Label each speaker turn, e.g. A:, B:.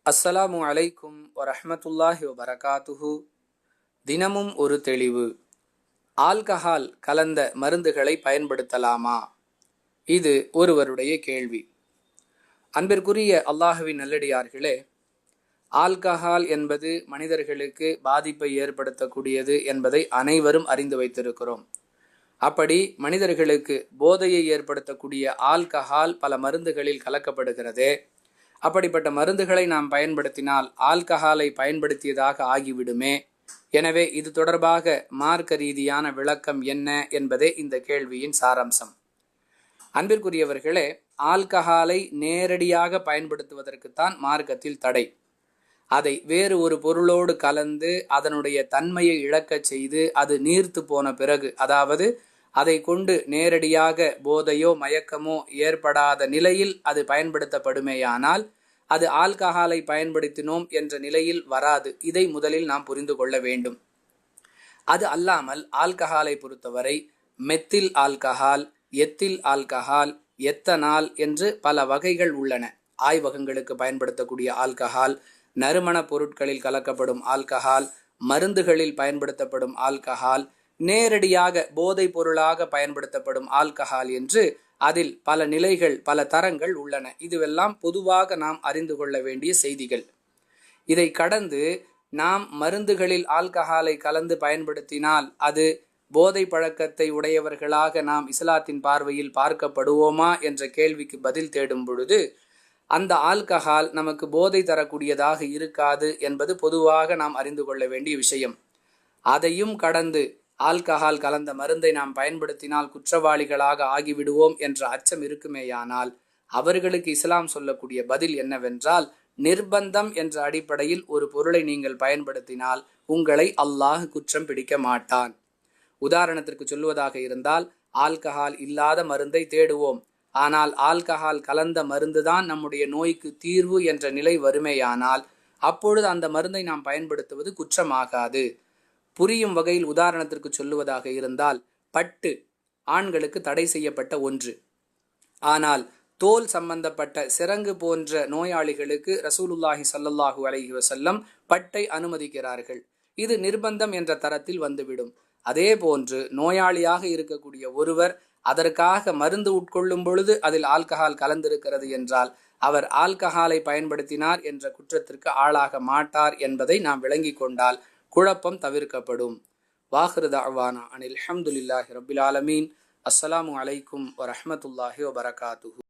A: அஸ்ஸலாமு அலைக்கும் வரஹ்மத்துல்லாஹி வபரகாத்துஹு. தினமும் ஒரு தெளிவு. ஆல்கஹால் கலந்த மருந்துகளை பயன்படுத்தலாமா? இது ஒருவருடைய கேள்வி. அன்பிற்குரிய அல்லாஹுவின் நல்லடியார்களே, ஆல்கஹால் என்பது மனிதர்களுக்கு பாதிப்பை ஏற்படுத்தக்கூடியது என்பதை அனைவரும் அறிந்து வைத்திருக்கிறோம். அப்படி மனிதர்களுக்கு போதையை ஏற்படுத்தக்கூடிய ஆல்கஹால் பல மருந்துகளில் கலக்கப்படுகிறதே. அப்படிப்பட்ட மருந்துகளை நாம் பயன்படுத்தினால் ஆல்கஹாலை பயன்படுத்தியதாக ஆகிவிடுமே. எனவே இது தொடர்பாக மார்க்க ரீதியான விளக்கம் என்ன என்பதே இந்த கேள்வியின் சாராம்சம். அன்பிற்குரியவர்களே, ஆல்கஹாலை நேரடியாக பயன்படுத்துவதற்குத்தான் மார்க்கத்தில் தடை. அதை வேறு ஒரு பொருளோடு கலந்து அதனுடைய தன்மையை இழக்கச் செய்து அது நீர்த்து போன பிறகு, அதாவது அதை கொண்டு நேரடியாக போதையோ மயக்கமோ ஏற்படாத நிலையில் அது பயன்படுத்தப்படுமேயானால் அது ஆல்கஹாலை பயன்படுத்தினோம் என்ற நிலையில் வராது. இதை முதலில் நாம் புரிந்து கொள்ள வேண்டும். அது அல்லாமல் ஆல்கஹாலை பொறுத்தவரை methyl alcohol, ethyl alcohol, ethanol என்று பல வகைகள் உள்ளன. ஆய்வகங்களுக்கு பயன்படுத்தக்கூடிய ஆல்கஹால், நறுமண பொருட்களில் கலக்கப்படும் ஆல்கஹால், மருந்துகளில் பயன்படுத்தப்படும் ஆல்கஹால், நேரடியாக போதைப் பொருளாக பயன்படுத்தப்படும் ஆல்கஹால் என்று அதில் பல நிலைகள், பல தரங்கள் உள்ளன. இதுவெல்லாம் பொதுவாக நாம் அறிந்து கொள்ள வேண்டிய செய்திகள். இதை கடந்து நாம் மருந்துகளில் ஆல்கஹாலை கலந்து பயன்படுத்தினால் அது போதை பழக்கத்தை உடையவர்களாக நாம் இஸ்லாத்தின் பார்வையில் பார்க்கப்படுவோமா என்ற கேள்விக்கு பதில் தேடும் பொழுது, அந்த ஆல்கஹால் நமக்கு போதை தரக்கூடியதாக இருக்காது என்பது பொதுவாக நாம் அறிந்து கொள்ள வேண்டிய விஷயம். அதையும் கடந்து ஆல்கஹால் கலந்த மருந்தை நாம் பயன்படுத்தினால் குற்றவாளிகளாக ஆகிவிடுவோம் என்ற அச்சம் இருக்குமேயானால் அவர்களுக்கு இஸ்லாம் சொல்லக்கூடிய பதில் என்னவென்றால், நிர்பந்தம் என்ற அடிப்படையில் ஒரு பொருளை நீங்கள் பயன்படுத்தினால் உங்களை அல்லாஹ் குற்றம் பிடிக்க மாட்டான். உதாரணத்திற்கு சொல்லுவதாக இருந்தால், ஆல்கஹால் இல்லாத மருந்தை தேடுவோம், ஆனால் ஆல்கஹால் கலந்த மருந்துதான் நம்முடைய நோய்க்கு தீர்வு என்ற நிலை வருமேயானால் அப்பொழுது அந்த மருந்தை நாம் பயன்படுத்துவது குற்றமாகாது. புரியும் வகையில் உதாரணத்திற்கு சொல்லுவதாக இருந்தால், பட்டு ஆண்களுக்கு தடை செய்யப்பட்ட ஒன்று. ஆனால் தோல் சம்பந்தப்பட்ட சிரங்கு போன்ற நோயாளிகளுக்கு ரசூலுல்லாஹி ஸல்லல்லாஹு அலைஹி வஸல்லம் பட்டை அனுமதிக்கிறார்கள். இது நிர்பந்தம் என்ற தரத்தில் வந்துவிடும். அதே போன்று நோயாளியாக இருக்கக்கூடிய ஒருவர் அதற்காக மருந்து உட்கொள்ளும் பொழுது அதில் ஆல்கஹால் கலந்திருக்கிறது என்றால் அவர் ஆல்கஹாலை பயன்படுத்தினார் என்ற குற்றத்திற்கு ஆளாக மாட்டார் என்பதை நாம் விளங்கி கொண்டால் குழப்பம் தவிர்க்கப்படும். வாஹிரு தஅவானா அனில் ஹம்துலில்லாஹி ரப்பில் ஆலமீன். அஸ்ஸலாமு அலைக்கும் வரஹ்மத்துல்லாஹி வபரகாத்துஹு.